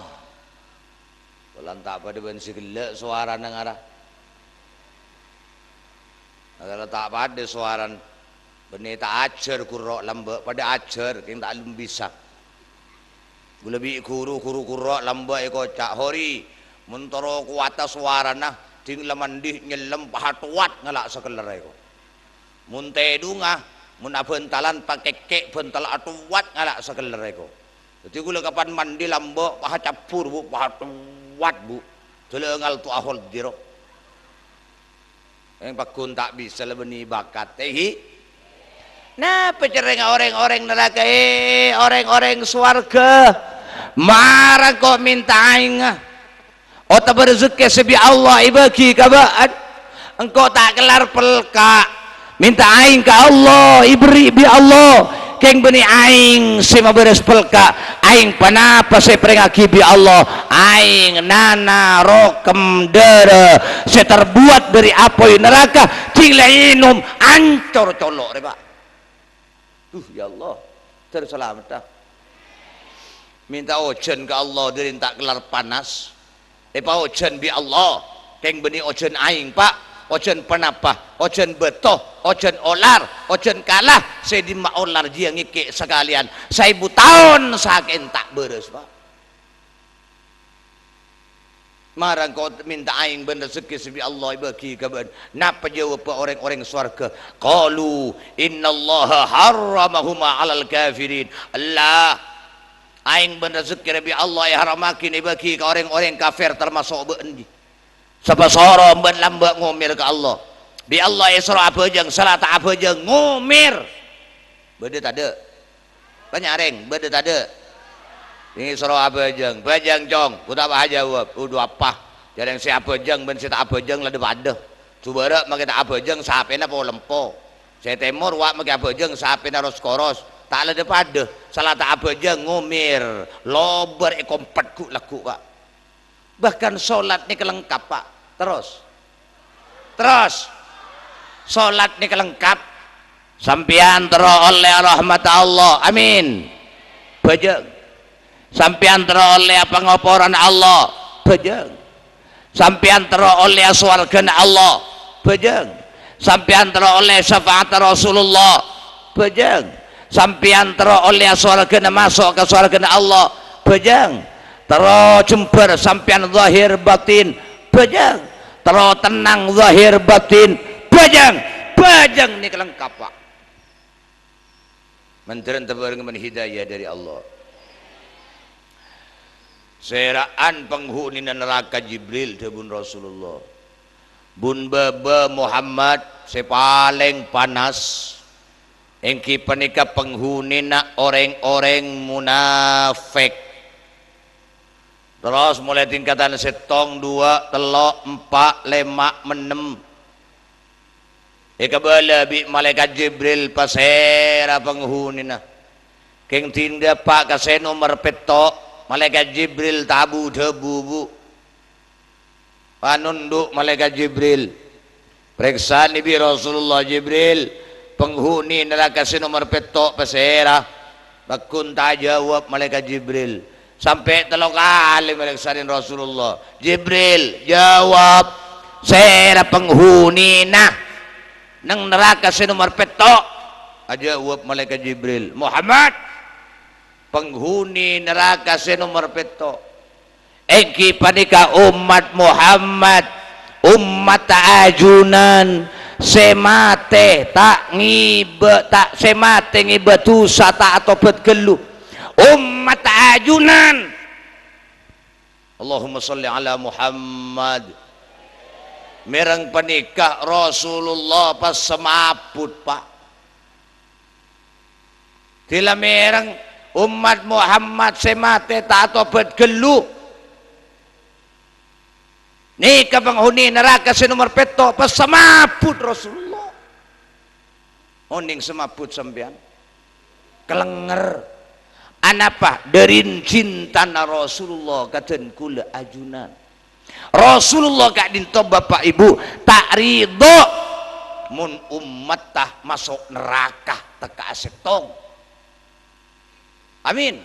bulan tak pada bensi gelak suara nangara kalau tak pada suara benih tak ajar kurok lambak pada ajar yang tak belum bisa lebih kuru kurok lambak kocak hori mentoro kuata suara nah ting lemandih nyelem pahatuat ngelak sekeler eko munte dunga muna bentalan pakai kek bental atuat ngelak sekeler eko jadi gula kapan mandi lambok paha capur Bu paha tuat Bu telengal tu ahol diro yang pakun tak bisa lebeni bakat tehi nah pecereng orang-orang neraka orang-orang swarga marah kok minta aing otak berzeki sebi Allah ibagi kabaan engkau tak kelar pelka minta aing ke Allah ibri bi Allah keng beni aing sema beres pelka aing panapa saya perengaki bi Allah aing nana rokem dere saya terbuat dari apoi neraka cilainum ancor colok re Pak ya Allah terselamat dah minta ojen ke Allah dari tak kelar panas pak ojen bi Allah keng beni ojen aing Pak ojen penapa, ojen betoh, ojen olar, ojen kalah, saya di olar dia ngikik sekalian. 1000 tahun saking tak beres Pak. Marang kau minta aing bener rezeki sebi Allah bagi kaban. Napa jawab orang-orang surga? Qalu innallaha harramahuma 'alal kafirin. Allah aing bener rezeki Rabbi Allah ya haramakin bagi ke orang-orang kafir termasuk beundi. Sabasara ben lambak ngomir ke Allah bi Allah isra apa jeung salat apa jeung ngomir beda tade banyak reng beda tade ini isra apa jeung bajang jong kuda apa jawab udah apa jarang siapa jeung ben sita apa jeung lade pada subara make tak apa jeung sapena po lempo saya temur wa make apa jeung sapena ros koros tak lade pada salat apa jeung ngomir lober kompet ku laku Pak bahkan sholat ini kelengkap Pak terus sholat ini kelengkap sampian tero oleh rahmat Allah amin bajeng sampian tero oleh pengoporan Allah bajeng sampian tero oleh swarga Allah bajeng sampian tero oleh syafaat Rasulullah bejeng. Sampian tero oleh surga masuk ke surga Allah, bejeng. Tero jember sampian zahir batin, bejeng. Tero tenang zahir batin, bejeng. Bejeng ini kelengkap Pak. Menteren tebareng hidayah dari Allah. Seraan penghuni neraka Jibril debun Rasulullah. Bun bebe Muhammad sepaling panas. Engki panika penghuni na orang-orang munafik. Terus mulai tingkatan setong 2, 3, 4, 5, 6. Ikabala bi malaikat Jibril pasera penghuni na. Keng tinda pak kasi nomor petok. Malaikat Jibril tabu debu bu. Panunduk malaikat Jibril. Periksa Nabi Rasulullah Jibril. Penghuni neraka si nomor petok pasera. Bakun tak jawab malaikat Jibril. Sampai 3 kali meriksain Rasulullah. Jibril jawab. Sera penghuni nah. Nang neraka si nomor petok. Jawab malaikat Jibril. Muhammad. Penghuni neraka si nomor petok. Engki panika umat Muhammad. Umat ajunan. Semate tak ngibe tak semate ngibe tusa tak atau bergeluh. Umat ajunan. Allahumma salli ala Muhammad. Merang panika Rasulullah pas semaput Pak. Tila merang umat Muhammad semate tak atau bergeluh. Nika penghuni neraka si nomor petok pas semaput Rasulullah. Oning semaput sampean. Kelenger. Anapa? Derin cinta na Rasulullah katen kula ajunan. Rasulullah kak dinto bapak ibu tak ridho mun umat tah masuk neraka teka asetong. Amin.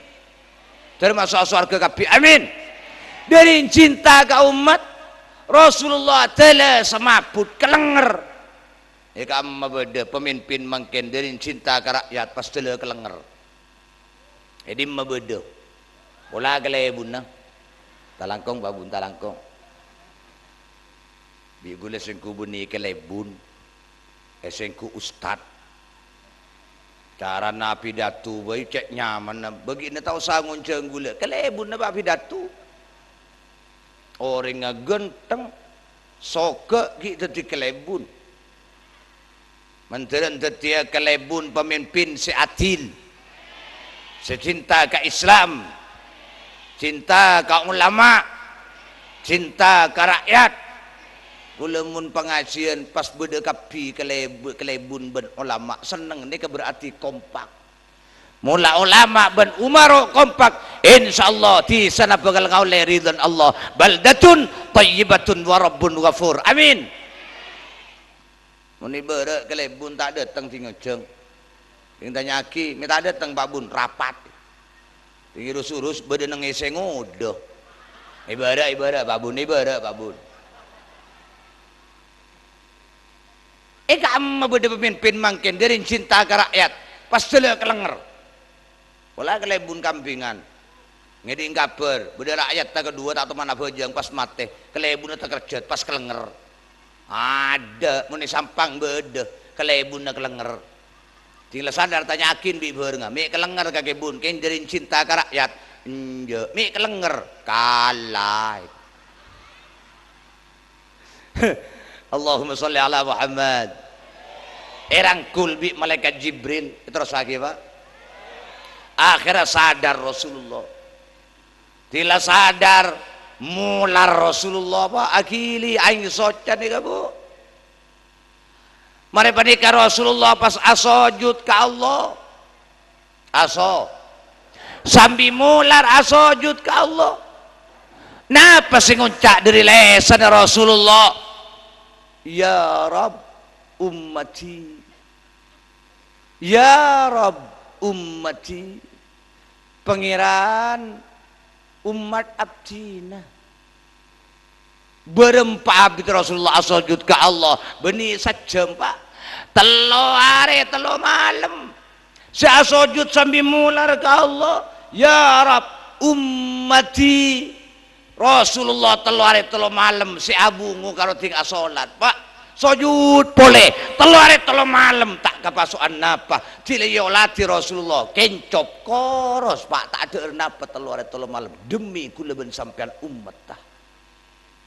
Termasuk surga kabeh. Amin. Derin cinta ka umat Rasulullah telah semaput kelenger. Ika amma beda pemimpin mangken dari cinta ke rakyat pas telah kelenger. Jadi amma beda. Pola kelebun na. Talangkong babun talangkong. Bi gule sengku buni kelebun. Sengku ustad. Cara na pidatu bayi cek nyaman na. Begini tahu sangun ceng gule. Kelebun na ba pidatu. Orang genteng soke kita di kelebun. Menteren tetia kelebun pemimpin seadil. Secinta ke Islam. Cinta ke ulama. Cinta ke rakyat. Kulamun pengajian pas berdekapi kelebun ben ulama. Seneng ni berarti kompak. Mula ulama ben umaro kompak. InsyaAllah di sana bakal ngawle ridhan Allah. Baldatun tayyibatun warabbun ghafur. Amin. Muni berak kelebun tak datang di ngejeng. Yang tanya aki, minta datang Pak Bun rapat. Tinggi urus-urus badan ngese ngodoh. Ibarat Pak Bun, ibarat Pak Bun. Kamu beda pemimpin mangken dari cinta ke rakyat. Pas telah kelenger. Pola kelebun kampingan. Ngeding kabar, beda rakyat tak kedua tak teman bojang pas mate, kelebun tak kerja pas kelenger. Ada, muni sampang beda, kelebun tak kelenger. Tinggal sadar tanya akin bi berenga, mi kelenger kakebun, kain dari cinta ke rakyat, enjo, mi kelenger, kalah. Allahumma sholli ala Muhammad. Erangkul bi malaikat Jibril, terus lagi Pak. Akhirnya sadar Rasulullah. Tila sadar mular Rasulullah Pak akili aing socan ni kamu. Mari panika Rasulullah pas asojud ke Allah. Aso. Sambil mular asojud ke Allah. Napa sing ngucak dari lesan Rasulullah? Ya Rabb ummati. Ya Rabb ummati. Pangeran umat abdina berempat abdi Rasulullah asojud ke Allah beni sajam Pak telo hari telo malam saya sujud sambil mular ke Allah, ya Rab ummati. Rasulullah telo hari telo malam si abungu karo tinggal salat Pak sujud boleh telo hari telo malam tak kepasukan napa diliyolati Rasulullah kencop koros Pak tak ada napa telo hari telo malam demi kula ben sampean umat tah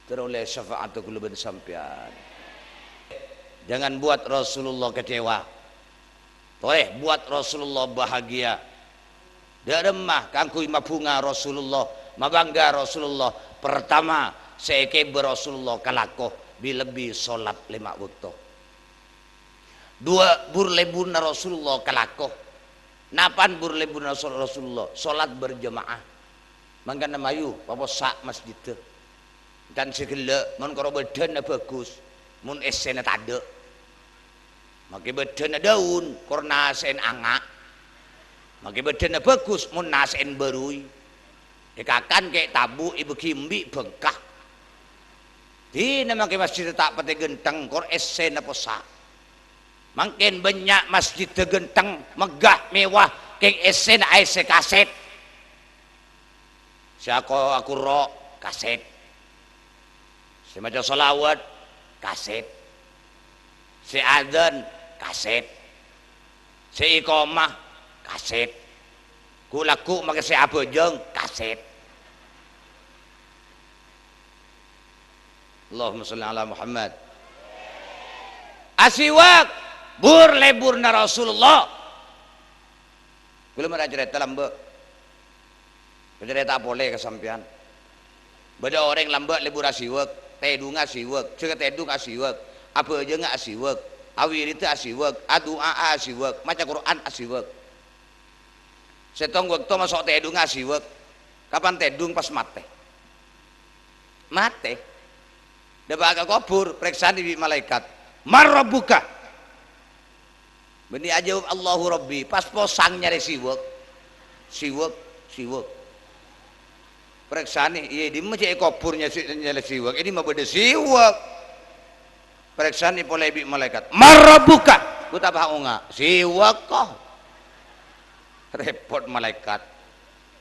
teroleh syafaat kula ben sampean. Jangan buat Rasulullah kecewa, boleh buat Rasulullah bahagia. Dak remah kangku ima bunga Rasulullah mabangga Rasulullah. Pertama seike Rasulullah kalakoh bilebi solat 5 waktu. Dua burlebuna Rasulullah kalakoh. Napan burlebuna Rasulullah solat berjamaah. Mangkana mayu apa sak masjid teu. Dan segala mun karo bedana bagus, mun esena tade. Maki bedana daun korna sen angak. Maki bedana bagus mun nasen berui. Ikakan kayak tabu ibu kimbi bengkah. Di nama ke masjid tak pati genteng kor esen apa sak. Makin banyak masjid genteng megah mewah keng esen aise kaset. Si aku rok kaset. Si maca solawat kaset. Si adzan kaset. Si iqamah kaset. Kulaku make si abojeng kaset. Allahumma sholli ala Muhammad. Asiwak burna Rasulullah. Kula mara cerita lambe. Cerita boleh kesampian. Beda orang lambe lebur asiwak, tedung asiwak, ceuk tedung asiwak, apa aja enggak asiwak, awir itu asiwak, adua asiwak, maca Quran asiwak. Setong waktu masuk tedung asiwak. Kapan tedung pas mate? Mate. Dah bakal kubur, periksa di malaikat. Marabbuka. Beni aja Allahu Rabbi, pas posang nyari siwak. Siwak. Periksa nih, iya di mana kuburnya nyari siwak. Ini mah beda siwak. Periksa nih boleh bi malaikat. Marabbuka. Ku tak tahu enggak? Siwak kok. Repot malaikat.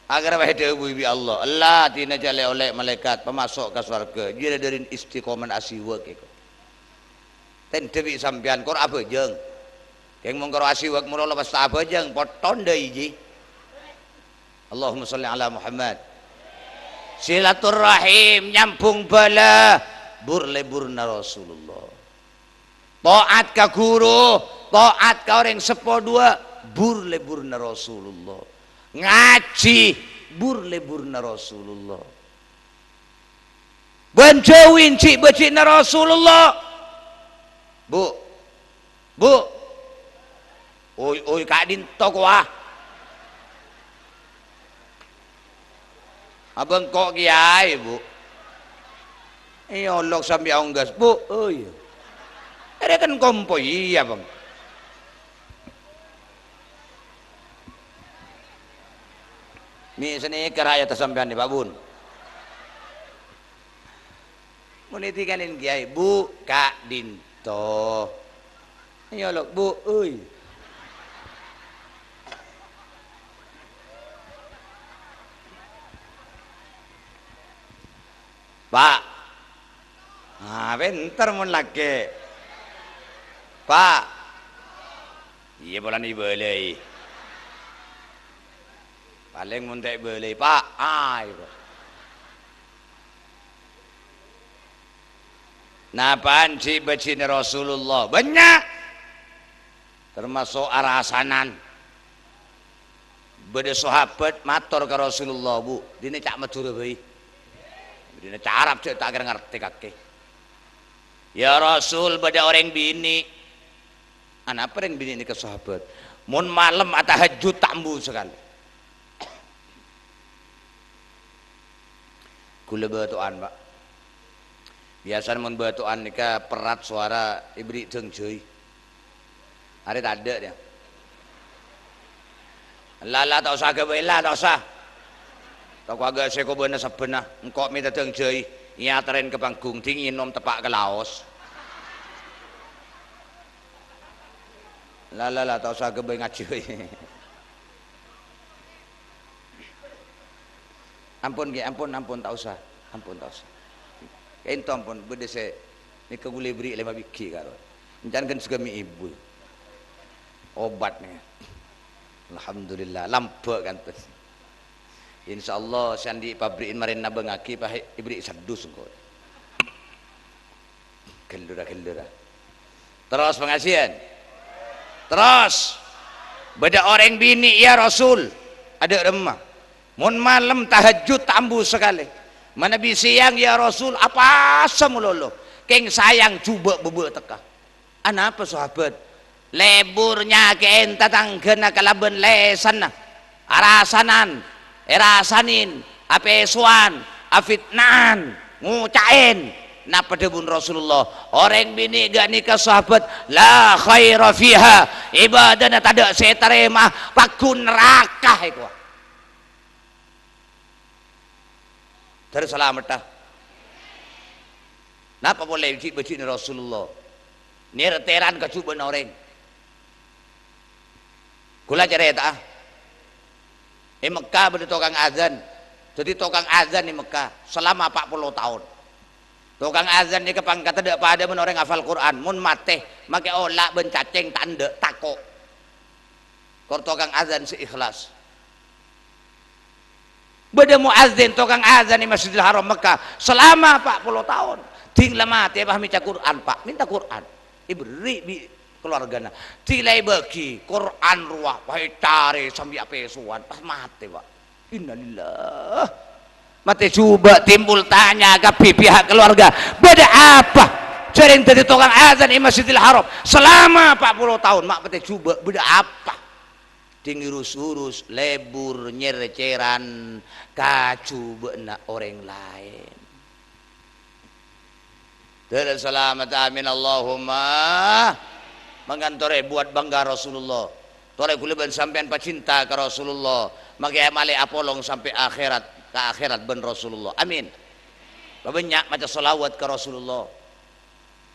Agar wahai ibu Allah Allah tina jale oleh malaikat pemasok ke surga dia dari istiqomah asiwak itu ten dewi sampean kor apa jeng yang mengkor asiwak mula lepas apa jeng poton deui ji Allahumma sholli ala Muhammad. Silaturahim nyambung bala burna Rasulullah. Taat ka guru, taat ka orang sepo dua burna Rasulullah. Ngaji burna Rasulullah. Banjawin cik becina Rasulullah. Bu oi kak dintok wah abang kok kiai bu olok sampai onggas bu oh iya ada kan kompo iya bang. Ni seni keraya tersampean di Pak Bun. Muniti kanin kiai bu kak dinto. Ayo lok bu, oi. Pak. Bentar mun lagi. Pak. Iya bolan ibelei. Paling muntek beli Pak itu. Napaan si becina Rasulullah banyak termasuk arasanan beda sahabat matur ke Rasulullah bu dini cak Madura bayi dini cak Arab cak tak ngerti kaki ya Rasul beda orang bini anak apa yang bini ini ke sahabat mun malam atau hajud tambu sekali. Kula batuan Pak. Biasa mun batuan nika perat suara ibri jeung jeuy. Are tak ada dia. Lala tak usah gebela tak usah. Tak agak seko beuna sabeuna engko minta jeung jeuy nyateren ke panggung dingin nom tepak ke laos. Lah tak usah gebeng ngaji. Ampun tak usah. Ento ampun bede se ni kagule beri 5 biki karo. Jangan suka mi ibu. Obat nih. Alhamdulillah lampu kan terus. Insyaallah sandi pabrikin marin nabengaki pah ibri sadus engko. Kelura. Terus pengajian. Terus beda orang bini ya Rasul ada remah mun malam tahajud tambu sekali mana bi siang ya Rasul apa samulolo keng sayang coba bebe teka ana apa sahabat leburnya ke enta tanggena kalaben lesan arasanan erasanin apesuan afitnan ngucain na padebun Rasulullah orang bini gak nikah sahabat la khaira fiha ibadana tada setarema pakun neraka itu terus selamat dah napa boleh beci ni Rasulullah ni reteran kacuban orang kula cerita Mekah beda tukang azan jadi tukang azan di Mekah selama 40 tahun tukang azan ni kepangkat ada pada men orang hafal Quran mun mate make olah ben cacing tanda tako kor tukang azan seikhlas beda muazzin tukang azan di Masjidil Haram Mekah selama 40 tahun ting mate bah maca Quran Pak minta Quran iberi bi keluargana tilai bagi Quran ruah bae cari sambil apesuan pas mate Pak innalillah mati coba timbul tanya ke pihak keluarga beda apa sering tadi tukang azan di Masjidil Haram selama 40 tahun mak mati coba beda apa tinggi urus lebur nyereceran kacuba nak orang lain dan selamat amin Allahumma mengantore buat bangga Rasulullah tore kuliban sampean pacinta ke Rasulullah maka male apolong sampai akhirat ke akhirat ben Rasulullah amin banyak macam salawat ke Rasulullah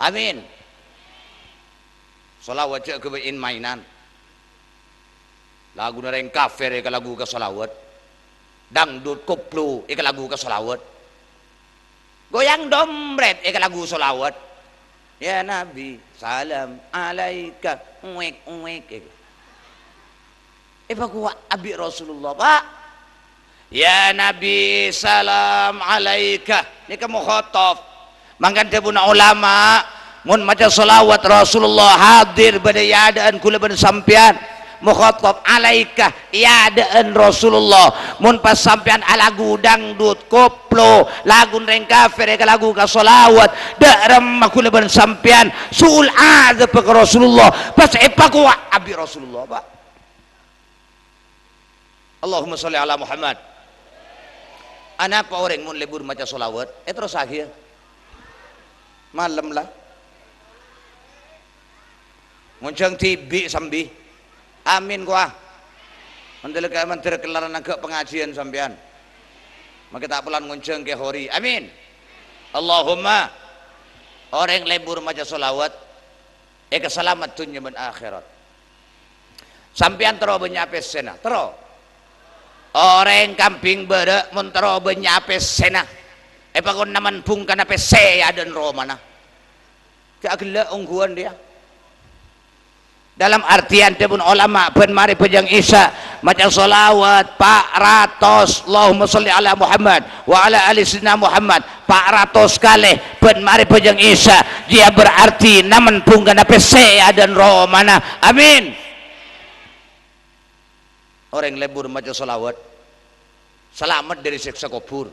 amin salawat cek kebain mainan lagu nareng kafir ke lagu ke salawat dangdut koplo ke lagu ke salawat goyang dompet ke lagu salawat ya Nabi salam alaika uwek pak gua abi Rasulullah Pak ya Nabi salam alaika ini kamu khotof mangkan tebuna ulama mun maca salawat Rasulullah hadir pada yaadaan kula ben sampean mukhatab alaika yaadaan Rasulullah mun pas sampean lagu dangdut koplo lagu reng kafir ke lagu ka salawat da ramah kula ben sampean suul azab ke Rasulullah pas epaku abi Rasulullah Pak Allahumma sholli ala Muhammad anak apa orang mun lebur maca solawat terus akhir malam lah nguncang tibi sambi amin kuah menteri kelaran agak pengajian sampean maka tak pelan nguncang ke hori amin Allahumma orang lebur maca solawat keselamat dunia dan akhirat sampean tero benyapes sena tero orang kamping beda mentero benyapes sena pakon naman pung kana pese adan romana keagla ungguan dia dalam artian tebun ulama ben mari pejang isya maca solawat pak ratos Allahumma sholli ala Muhammad wa ala ali sayyidina Muhammad pak ratos kali ben mari pejang isya dia berarti naman pung kana pese adan romana amin orang lebur maca solawat selamat dari siksa kubur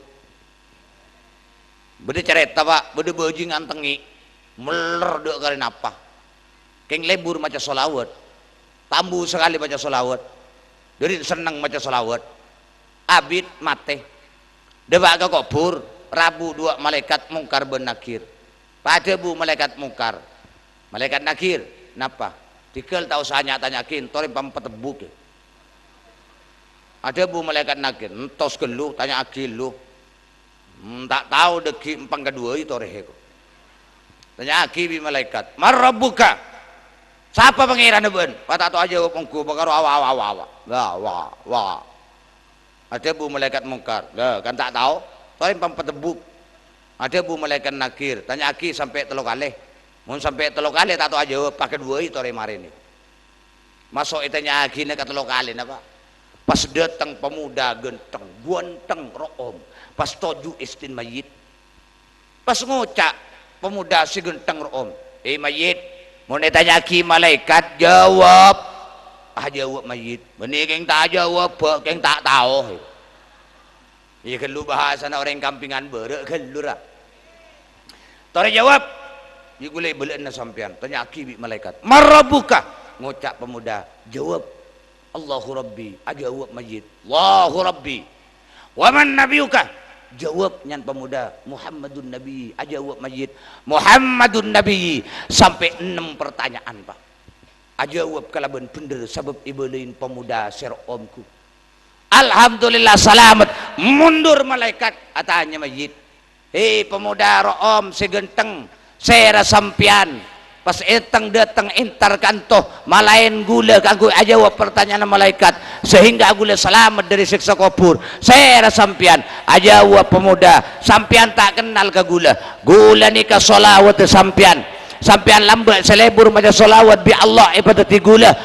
beda cerita Pak beda bajing antengi meler dek kali napa keng lebur maca solawat tambu sekali maca solawat dari senang maca solawat abid mate debak ke kubur Rabu 2 malaikat mungkar ben nakir pada bu malaikat mungkar malaikat nakir napa dikel tahu sanya tanyakin tori pampetebuk ada bu malaikat nakir entos gelu tanya akil lu tak tahu deki empang kedua itu rehe tanya akil bi malaikat marabbuka Siapa pangeran ben? Patah tu aja pengku bakar awa. Wah. Ada bu malaikat mungkar. Lah kan tak tahu. Tahu yang petebuk. Ada bu malaikat nakir. Tanya aki sampai telok kali. Mun sampai telok kali tak tahu aja pakai dua itu hari mari ni. Masuk itanya aki nak telok kali napa? Pas datang pemuda genteng, guanteng room. Pas toju istin mayit. Pas ngocak pemuda si genteng room. Mayit. Mun ditanya aki malaikat jawab. Jawab mayit. Benih keng tak jawab, keng tak tahu. Ya kelu bahasa orang kampingan berek kelu lah. Tore jawab. Ya gulai belan na sampean. Tanya aki bi malaikat. Marabuka. Ngocak pemuda. Jawab. Allahu Rabbi. Jawab mayit. Allahu Rabbi. Waman nabiuka. Jawab nyan pemuda. Muhammadun Nabi. Jawab mayit. Muhammadun Nabi. Sampai 6 pertanyaan pak. Jawab kalaban bener sebab ibelain pemuda ser omku. Alhamdulillah selamat. Mundur malaikat. Atanya mayit. Hei pemuda room si genteng. Saya sampian. Pas etang datang intar kantoh. Malain gula aku jawab pertanyaan malaikat. Sehingga gula selamat dari siksa kubur. Saya sampian. Jawab pemuda. Sampian tak kenal ke gula. Gula ni ke solawat sampian. Sampian lambat selebur macam solawat bi Allah ibadati gula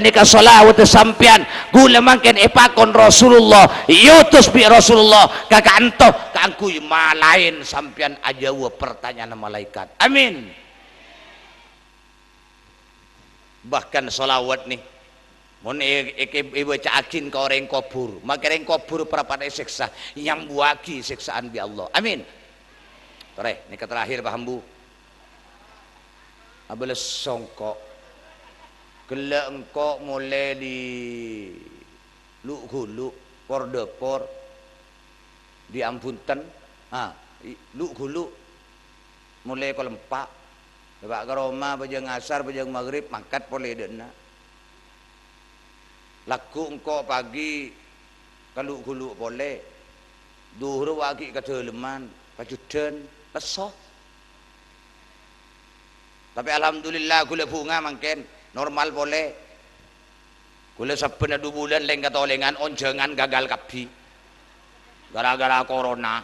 ni ka solawat sampian gula mangken ipakon Rasulullah yutus bi Rasulullah kakanto kangku malain sampian ajawa pertanyaan malaikat amin. Bahkan solawat nih mun ibu cakin ke orang kubur maka orang kubur perapada siksa yang buaki siksaan bi Allah amin. Tore ni terakhir paham bu. Abala songkok kela engkau mulai di luk hulu por depor di ampunten luk hulu mulai ko lempak dapat ke Roma bajang asar bajang maghrib mangkat boleh dena laku engkau pagi ke luk hulu boleh duhur wagi ke teleman pajudan lesoh. Tapi alhamdulillah gula bunga mangken normal boleh. Gula saben 2 bulan leng katolengan onjengan gagal kapi. Gara-gara corona.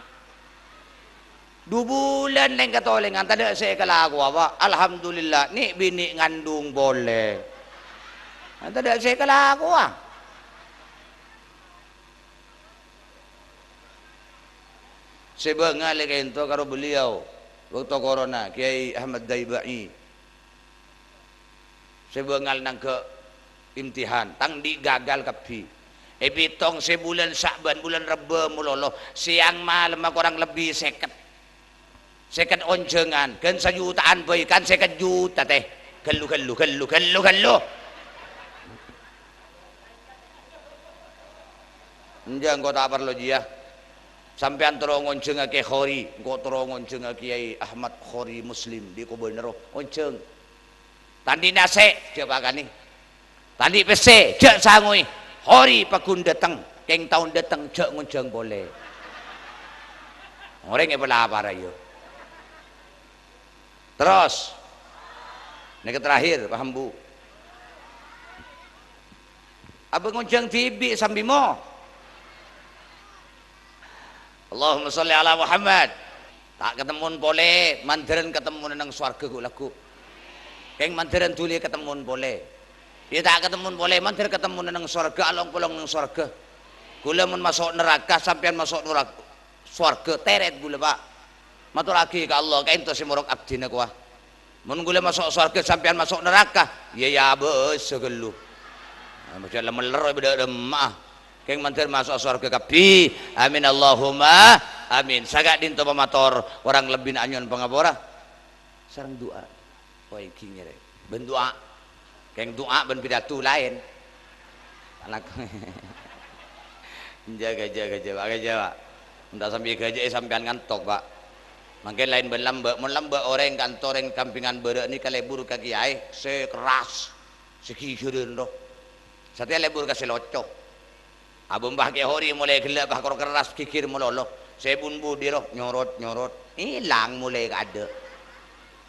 2 bulan leng katolengan tadi saya kelaku apa? Alhamdulillah ni bini ngandung boleh. Tadi saya kelaku ah. Sebengal lagi itu karo beliau waktu corona Kiai Ahmad Daibai. Sebengal nang ke imtihan tang di gagal kapi bitong sebulan Sya'ban bulan Reba mulolo siang malam kurang lebih seket onjengan kan sejutaan boy kan 50 juta teh gelu enjang kau tak perlu dia sampean terong onjeng ke khori kau terong onjeng Kiai Ahmad Khori Muslim di Kubenero onjeng tadi nase coba kan nih tadi pese jak sangui hori pakun datang keng tahun datang jak ngunjang boleh orang yang pelapar ayo terus ini terakhir paham bu abang ngunjang tibi sambimo Allahumma sholli ala Muhammad tak ketemu boleh mandarin ketemu nang swarga laku keng mandaran tuli ketemu boleh dia tak ketemu boleh mandir ketemu nang surga along pulang nang surga gula mun masuk neraka sampean masuk neraka surga teret gula pak matur lagi ke Allah kain tu si murok abdina kuah mun gula masuk surga sampean masuk neraka ya bos segelu macam lemeler beda demah keng mandir masuk surga kapi amin Allahumma amin sagak dinto pemator orang lebih anyon pengapora sareng doa koi kingnya deh bendoa keng doa ben pidato lain anak jaga entah sampai gaji sampean ngantok pak makin lain ben lambe mun lambe orang kantor yang kampingan berek ni kalebur ka kiai sekeras sekikireun roh satya lebur ka selocok abum bah ke hori mulai gelap bah keras kikir mulolo sebun budi roh nyorot hilang mulai kada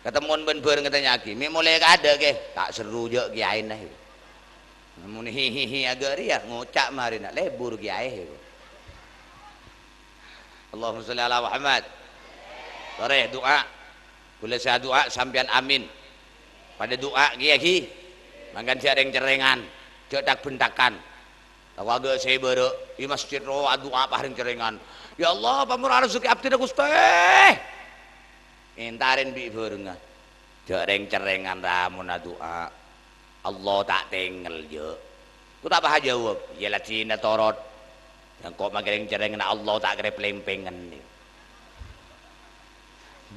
ketemuan ben bareng katanya ki mi mulai ada ke tak seru je kiai nah mun hihihi agak riak ngucak mari nak lebur kiai Allahumma sholli ala Muhammad tareh doa boleh saya doa sampean amin pada doa kiai makan jareng cerengan cedak bentakan agak saya baru di masjid roh doa paring cerengan ya Allah pamur rezeki abdi Gusti intarin bi berenga jareng cerengan ramun doa Allah tak tinggal je ku tak bah jawab ya Cina torot yang kok magereng cerengan Allah tak kere pelempengan ni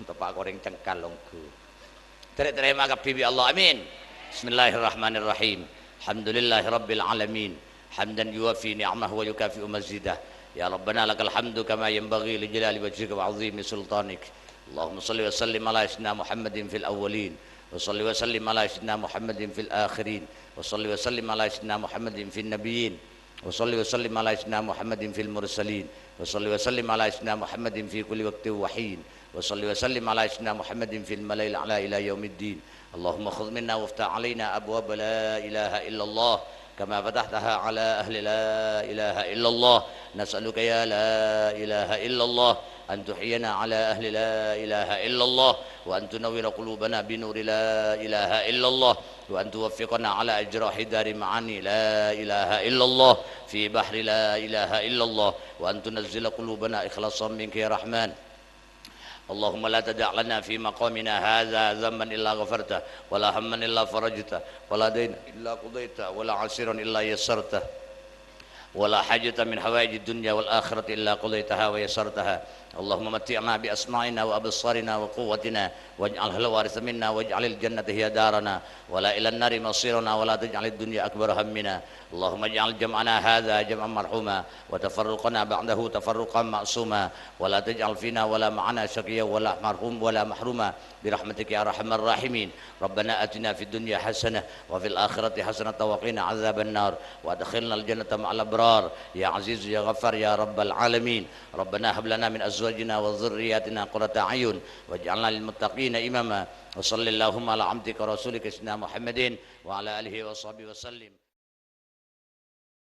tepak goreng cengkal longku terima kasih bi Allah amin bismillahirrahmanirrahim alhamdulillahirabbil alamin hamdan yuwafi ni'amahu wa yukafi mazidah ya rabbana lakal hamdu kama yanbaghi li jalali wajhika wa 'azimi sultanik Allahumma salli wa sallim ala sayyidina Muhammadin fil awwalin wa salli wa sallim ala sayyidina Muhammadin fil akhirin wa salli wa sallim ala sayyidina Muhammadin fil nabiyyin wa salli wa sallim ala sayyidina Muhammadin fil mursalin wa salli wa sallim ala sayyidina Muhammadin fi kulli waqtin wa hin wa salli wa sallim ala sayyidina Muhammadin fil malail ala ila yaumiddin Allahumma khudh minna waftah alaina abwaab la ilaha illallah كما فتحتها على أهل لا إله إلا الله نسألك يا لا إله إلا الله أن تحيينا على أهل لا إله إلا الله وأن تنور قلوبنا بنور لا إله إلا الله وأن توفقنا على أجراح دار معاني لا إله إلا الله في بحر لا إله إلا الله وأن تنزل قلوبنا إخلاصا منك يا رحمن اللهم لا تدع لنا في مقامنا هذا ذنبا إلا غفرته ولا هما إلا فرجته ولا دينا إلا قضيته ولا عسيرا إلا يسرته ولا حاجة من حوائج الدنيا والآخرة إلا قضيتها ويسرتها اللهم متعنا بأسماعنا وأبصارنا وقوتنا واجعلها الوارث منا واجعل الجنة هي دارنا ولا إلى النار مصيرنا ولا تجعل الدنيا أكبر همنا اللهم اجعل جمعنا هذا جمعا مرحوما وتفرقنا بعده تفرقا معصوما ولا تجعل فينا ولا معنا شقيا ولا مرحوم ولا محروما برحمتك يا أرحم الراحمين ربنا آتنا في الدنيا حسنة وفي الآخرة حسنة وقنا عذاب النار وادخلنا الجنة مع الأبرار يا عزيز يا غفار يا رب العالمين ربنا هب لنا من أزواجنا وذرياتنا قرة أعين واجعلنا للمتقين إماما وصلى اللهم على عبدك ورسولك سيدنا محمد وعلى آله وصحبه وسلم